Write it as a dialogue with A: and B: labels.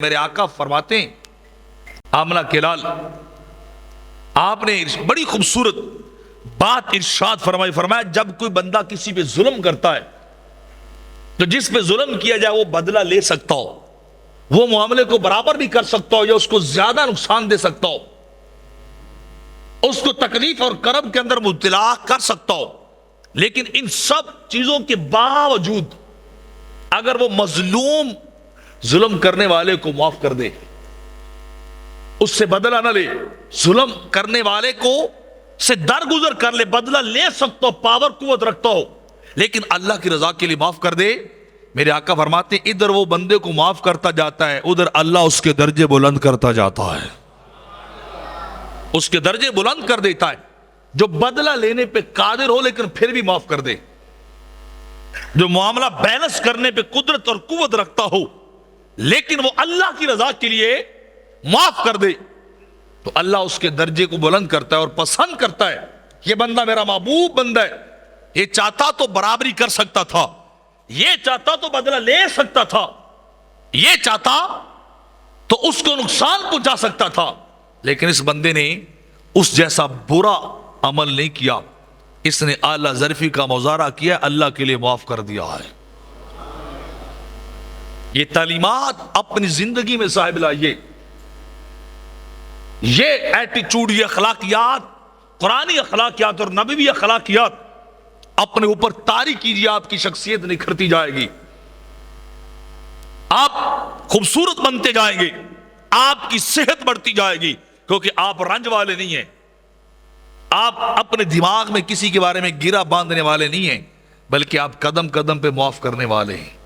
A: میرے آقا فرماتے ہیں آمنہ کے لال آپ نے بڑی خوبصورت بات ارشاد فرمایا جب کوئی بندہ کسی پہ ظلم کرتا ہے تو جس پہ ظلم کیا جائے وہ بدلہ لے سکتا ہو، وہ معاملے کو برابر بھی کر سکتا ہو یا اس کو زیادہ نقصان دے سکتا ہو، اس کو تکلیف اور کرب کے اندر مبتلا کر سکتا ہو، لیکن ان سب چیزوں کے باوجود اگر وہ مظلوم ظلم کرنے والے کو معاف کر دے، اس سے بدلہ نہ لے، ظلم کرنے والے کو سے درگزر کر لے، بدلہ لے سکتا ہو، پاور قوت رکھتا ہو، لیکن اللہ کی رضا کے لیے معاف کر دے، میرے آقا فرماتے ہیں ادھر وہ بندے کو معاف کرتا جاتا ہے، ادھر اللہ اس کے درجے بلند کرتا جاتا ہے، اس کے درجے بلند کر دیتا ہے۔ جو بدلہ لینے پہ قادر ہو لیکن پھر بھی معاف کر دے، جو معاملہ بیلنس کرنے پہ قدرت اور قوت رکھتا ہو لیکن وہ اللہ کی رضا کے لیے معاف کر دے، تو اللہ اس کے درجے کو بلند کرتا ہے اور پسند کرتا ہے۔ یہ بندہ میرا محبوب بندہ ہے، یہ چاہتا تو برابری کر سکتا تھا، یہ چاہتا تو بدلہ لے سکتا تھا، یہ چاہتا تو اس کو نقصان پہنچا سکتا تھا، لیکن اس بندے نے اس جیسا برا عمل نہیں کیا، اس نے اعلیٰ ظرفی کا مظاہرہ کیا، اللہ کے لیے معاف کر دیا ہے۔ یہ تعلیمات اپنی زندگی میں صاحب لائیے، یہ ایٹیچوڈ، یہ اخلاقیات، قرآنی اخلاقیات اور نبوی اخلاقیات اپنے اوپر طاری کیجیے، آپ کی شخصیت نکھرتی جائے گی، آپ خوبصورت بنتے جائیں گے، آپ کی صحت بڑھتی جائے گی، کیونکہ آپ رنج والے نہیں ہیں، آپ اپنے دماغ میں کسی کے بارے میں گرہ باندھنے والے نہیں ہیں، بلکہ آپ قدم قدم پہ معاف کرنے والے ہیں۔